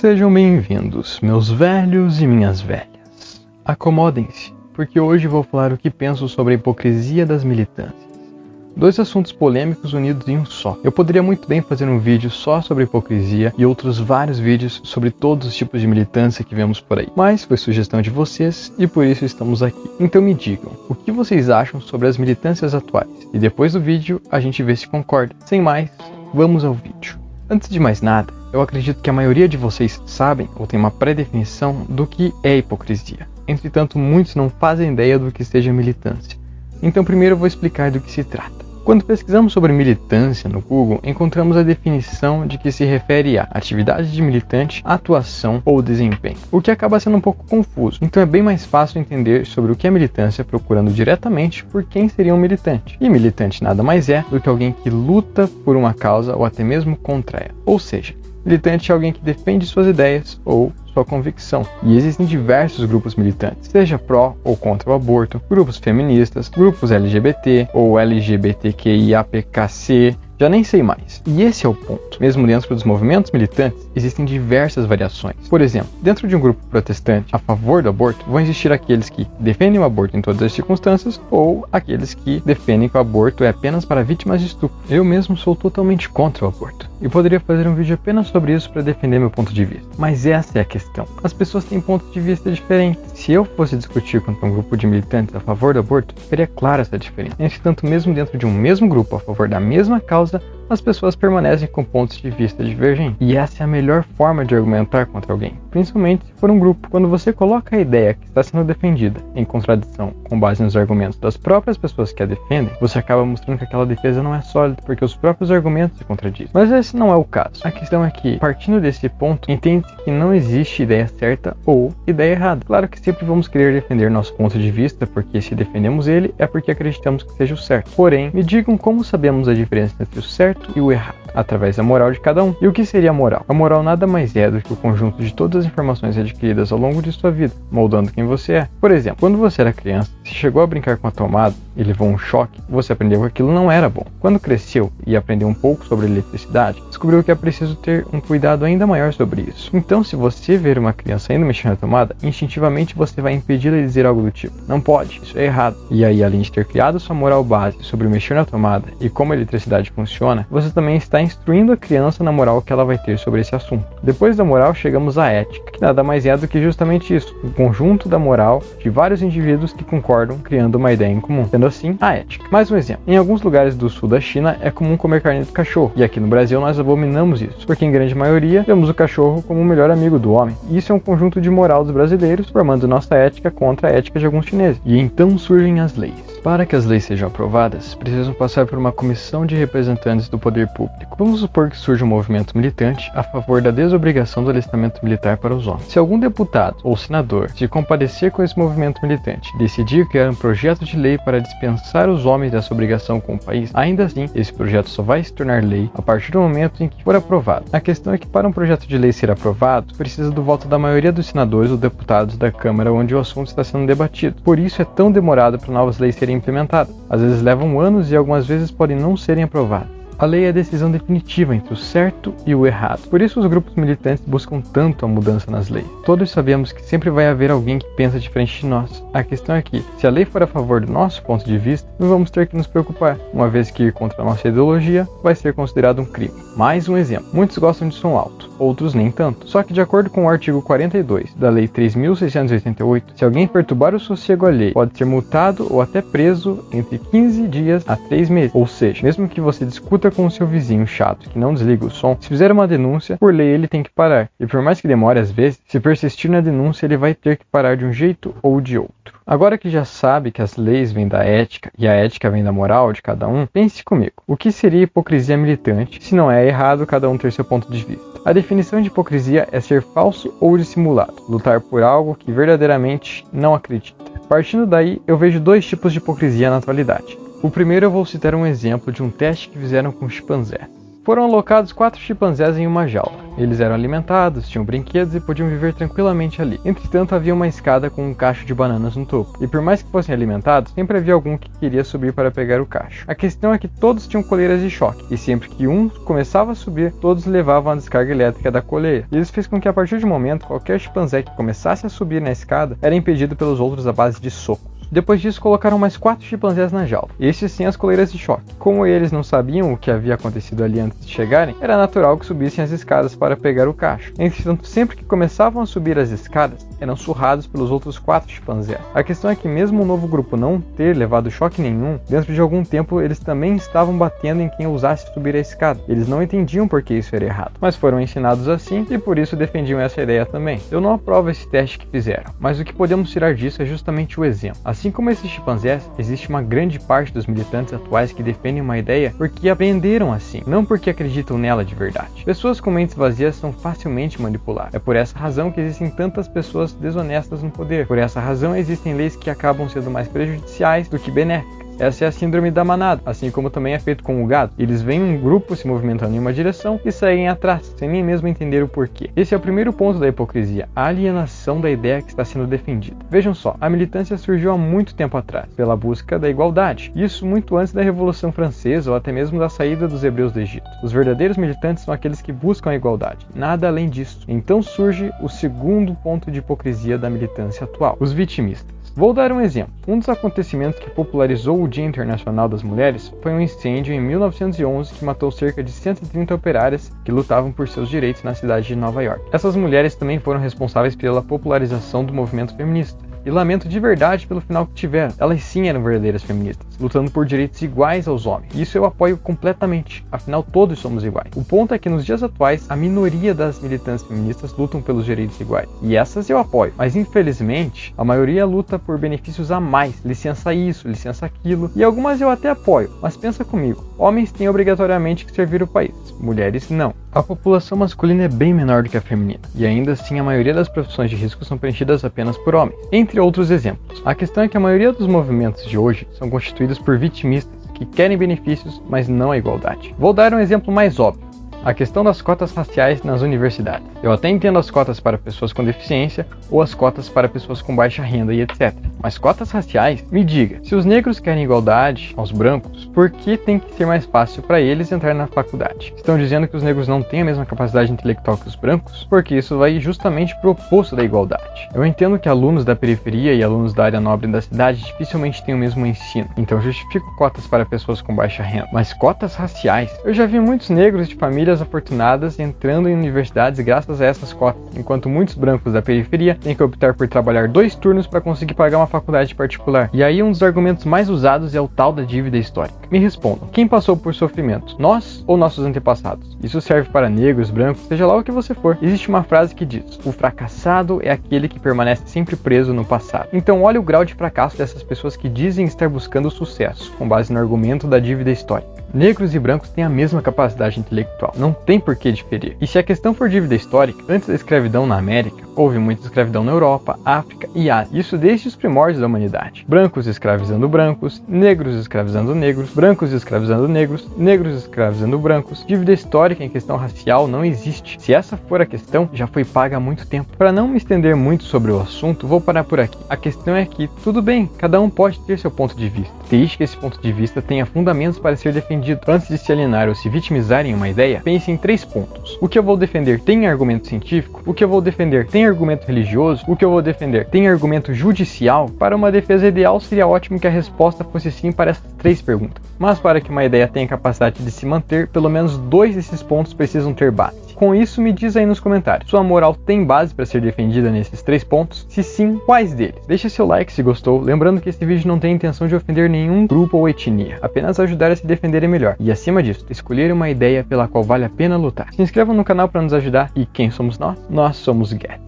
Sejam bem-vindos, meus velhos e minhas velhas. Acomodem-se, porque hoje vou falar o que penso sobre a hipocrisia das militâncias. Dois assuntos polêmicos unidos em um só. Eu poderia muito bem fazer um vídeo só sobre hipocrisia e outros vários vídeos sobre todos os tipos de militância que vemos por aí. Mas foi sugestão de vocês e por isso estamos aqui. Então me digam, o que vocês acham sobre as militâncias atuais? E depois do vídeo a gente vê se concorda. Sem mais, vamos ao vídeo. Antes de mais nada, eu acredito que a maioria de vocês sabem ou tem uma pré-definição do que é hipocrisia. Entretanto, muitos não fazem ideia do que seja militância. Então primeiro eu vou explicar do que se trata. Quando pesquisamos sobre militância no Google, encontramos a definição de que se refere a atividade de militante, atuação ou desempenho, o que acaba sendo um pouco confuso. Então é bem mais fácil entender sobre o que é militância procurando diretamente por quem seria um militante. E militante nada mais é do que alguém que luta por uma causa ou até mesmo contra ela. Ou seja, militante é alguém que defende suas ideias ou sua convicção. E existem diversos grupos militantes, seja pró ou contra o aborto, grupos feministas, grupos LGBT ou LGBTQIAPKC, já nem sei mais. E esse é o ponto. Mesmo dentro dos movimentos militantes, existem diversas variações. Por exemplo, dentro de um grupo protestante a favor do aborto, vão existir aqueles que defendem o aborto em todas as circunstâncias ou aqueles que defendem que o aborto é apenas para vítimas de estupro. Eu mesmo sou totalmente contra o aborto e poderia fazer um vídeo apenas sobre isso para defender meu ponto de vista. Mas essa é a questão. As pessoas têm pontos de vista diferentes. Se eu fosse discutir contra um grupo de militantes a favor do aborto, ficaria clara essa diferença. Entretanto, mesmo dentro de um mesmo grupo a favor da mesma causa, as pessoas permanecem com pontos de vista divergentes. E essa é a melhor forma de argumentar contra alguém, principalmente se for um grupo. Quando você coloca a ideia que está sendo defendida em contradição com base nos argumentos das próprias pessoas que a defendem, você acaba mostrando que aquela defesa não é sólida, porque os próprios argumentos se contradizem. Mas esse não é o caso. A questão é que, partindo desse ponto, entende-se que não existe ideia certa ou ideia errada. Claro que sempre vamos querer defender nosso ponto de vista, porque se defendemos ele, é porque acreditamos que seja o certo. Porém, me digam como sabemos a diferença entre o certo e o errado, através da moral de cada um. E o que seria a moral? A moral nada mais é do que o conjunto de todas as informações adquiridas ao longo de sua vida, moldando quem você é. Por exemplo, quando você era criança, se chegou a brincar com a tomada e levou um choque, você aprendeu que aquilo não era bom. Quando cresceu e aprendeu um pouco sobre eletricidade, descobriu que é preciso ter um cuidado ainda maior sobre isso. Então, se você ver uma criança ainda mexendo na tomada, instintivamente você vai impedi-la de dizer algo do tipo: não pode, isso é errado. E aí, além de ter criado sua moral base sobre mexer na tomada e como a eletricidade funciona, você também está instruindo a criança na moral que ela vai ter sobre esse assunto. Depois da moral, chegamos à ética, que nada mais é do que justamente isso, o conjunto da moral de vários indivíduos que concordam, criando uma ideia em comum, sendo assim a ética. Mais um exemplo: em alguns lugares do sul da China é comum comer carne de cachorro, e aqui no Brasil nós abominamos isso, porque em grande maioria vemos o cachorro como o melhor amigo do homem. E isso é um conjunto de moral dos brasileiros, formando nossa ética contra a ética de alguns chineses. E então surgem as leis. Para que as leis sejam aprovadas, precisam passar por uma comissão de representantes do poder público. Vamos supor que surge um movimento militante a favor da desobrigação do alistamento militar para os homens. Se algum deputado ou senador se compadecer com esse movimento militante, decidir criar um projeto de lei para dispensar os homens dessa obrigação com o país, ainda assim, esse projeto só vai se tornar lei a partir do momento em que for aprovado. A questão é que para um projeto de lei ser aprovado, precisa do voto da maioria dos senadores ou deputados da Câmara onde o assunto está sendo debatido. Por isso é tão demorado para novas leis serem implementadas. Às vezes levam anos e algumas vezes podem não serem aprovadas. A lei é a decisão definitiva entre o certo e o errado. Por isso os grupos militantes buscam tanto a mudança nas leis. Todos sabemos que sempre vai haver alguém que pensa diferente de nós. A questão é que, se a lei for a favor do nosso ponto de vista, não vamos ter que nos preocupar, uma vez que ir contra a nossa ideologia vai ser considerado um crime. Mais um exemplo: muitos gostam de som alto, outros nem tanto. Só que de acordo com o artigo 42 da Lei 3.688, se alguém perturbar o sossego alheio, pode ser multado ou até preso entre 15 dias a 3 meses. Ou seja, mesmo que você discuta com o seu vizinho chato que não desliga o som, se fizer uma denúncia, por lei ele tem que parar. E por mais que demore às vezes, se persistir na denúncia ele vai ter que parar de um jeito ou de outro. Agora que já sabe que as leis vêm da ética e a ética vem da moral de cada um, pense comigo. O que seria hipocrisia militante se não é errado cada um ter seu ponto de vista? A definição de hipocrisia é ser falso ou dissimulado, lutar por algo que verdadeiramente não acredita. Partindo daí, eu vejo dois tipos de hipocrisia na atualidade. O primeiro eu vou citar um exemplo de um teste que fizeram com chimpanzés. Foram alocados 4 chimpanzés em uma jaula. Eles eram alimentados, tinham brinquedos e podiam viver tranquilamente ali. Entretanto, havia uma escada com um cacho de bananas no topo, e por mais que fossem alimentados, sempre havia algum que queria subir para pegar o cacho. A questão é que todos tinham coleiras de choque, e sempre que um começava a subir, todos levavam a descarga elétrica da coleira. E isso fez com que a partir de um momento, qualquer chimpanzé que começasse a subir na escada era impedido pelos outros à base de socos. Depois disso, colocaram mais 4 chimpanzés na jaula, estes sem as coleiras de choque. Como eles não sabiam o que havia acontecido ali antes de chegarem, era natural que subissem as escadas para pegar o cacho. Entretanto, sempre que começavam a subir as escadas, eram surrados pelos outros 4 chimpanzés. A questão é que mesmo o novo grupo não ter levado choque nenhum, dentro de algum tempo eles também estavam batendo em quem ousasse subir a escada. Eles não entendiam por que isso era errado, mas foram ensinados assim e por isso defendiam essa ideia também. Eu não aprovo esse teste que fizeram, mas o que podemos tirar disso é justamente o exemplo. Assim como esses chimpanzés, existe uma grande parte dos militantes atuais que defendem uma ideia porque aprenderam assim, não porque acreditam nela de verdade. Pessoas com mentes vazias são facilmente manipuladas. É por essa razão que existem tantas pessoas desonestas no poder. Por essa razão existem leis que acabam sendo mais prejudiciais do que benéficas. Essa é a síndrome da manada, assim como também é feito com o gado. Eles veem um grupo se movimentando em uma direção e saem atrás, sem nem mesmo entender o porquê. Esse é o primeiro ponto da hipocrisia, a alienação da ideia que está sendo defendida. Vejam só, a militância surgiu há muito tempo atrás, pela busca da igualdade. Isso muito antes da Revolução Francesa ou até mesmo da saída dos hebreus do Egito. Os verdadeiros militantes são aqueles que buscam a igualdade, nada além disso. Então surge o segundo ponto de hipocrisia da militância atual, os vitimistas. Vou dar um exemplo. Um dos acontecimentos que popularizou o Dia Internacional das Mulheres foi um incêndio em 1911 que matou cerca de 130 operárias que lutavam por seus direitos na cidade de Nova York. Essas mulheres também foram responsáveis pela popularização do movimento feminista. E lamento de verdade pelo final que tiveram. Elas sim eram verdadeiras feministas, lutando por direitos iguais aos homens. Isso eu apoio completamente, afinal todos somos iguais. O ponto é que nos dias atuais, a minoria das militantes feministas lutam pelos direitos iguais. E essas eu apoio, mas infelizmente, a maioria luta por benefícios a mais, licença isso, licença aquilo, e algumas eu até apoio, mas pensa comigo, homens têm obrigatoriamente que servir o país, mulheres não. A população masculina é bem menor do que a feminina, e ainda assim a maioria das profissões de risco são preenchidas apenas por homens, entre outros exemplos. A questão é que a maioria dos movimentos de hoje são constituídos por vitimistas que querem benefícios, mas não a igualdade. Vou dar um exemplo mais óbvio. A questão das cotas raciais nas universidades. Eu até entendo as cotas para pessoas com deficiência ou as cotas para pessoas com baixa renda e etc. Mas cotas raciais? Me diga, se os negros querem igualdade aos brancos, por que tem que ser mais fácil para eles entrar na faculdade? Estão dizendo que os negros não têm a mesma capacidade intelectual que os brancos? Porque isso vai justamente pro oposto da igualdade. Eu entendo que alunos da periferia e alunos da área nobre da cidade dificilmente têm o mesmo ensino, então justifico cotas para pessoas com baixa renda. Mas cotas raciais? Eu já vi muitos negros de famílias afortunadas entrando em universidades graças a essas cotas, enquanto muitos brancos da periferia têm que optar por trabalhar 2 turnos para conseguir pagar uma faculdade particular. E aí um dos argumentos mais usados é o tal da dívida histórica. Me respondam, quem passou por sofrimento? Nós ou nossos antepassados? Isso serve para negros, brancos, seja lá o que você for. Existe uma frase que diz, o fracassado é aquele que permanece sempre preso no passado. Então olha o grau de fracasso dessas pessoas que dizem estar buscando sucesso, com base no argumento da dívida histórica. Negros e brancos têm a mesma capacidade intelectual, não tem por que diferir. E se a questão for dívida histórica, antes da escravidão na América, houve muita escravidão na Europa, África e Ásia. Isso desde os primórdios da humanidade. Brancos escravizando brancos, negros escravizando negros, brancos escravizando negros, negros escravizando brancos. Dívida histórica em questão racial não existe. Se essa for a questão, já foi paga há muito tempo. Para não me estender muito sobre o assunto, vou parar por aqui. A questão é que, tudo bem, cada um pode ter seu ponto de vista. Desde que esse ponto de vista tenha fundamentos para ser defendido. Antes de se alienar ou se vitimizar em uma ideia, pense em 3 pontos. O que eu vou defender tem argumento científico? O que eu vou defender tem argumento religioso? O que eu vou defender tem argumento judicial? Para uma defesa ideal, seria ótimo que a resposta fosse sim para essas 3 perguntas. Mas para que uma ideia tenha capacidade de se manter, pelo menos 2 desses pontos precisam ter base. Com isso, me diz aí nos comentários, sua moral tem base para ser defendida nesses 3 pontos? Se sim, quais deles? Deixa seu like se gostou, lembrando que esse vídeo não tem intenção de ofender nenhum grupo ou etnia, apenas ajudar a se defenderem melhor. E acima disso, escolher uma ideia pela qual vale a pena lutar. Se inscrevam no canal para nos ajudar e quem somos nós? Nós somos Geth.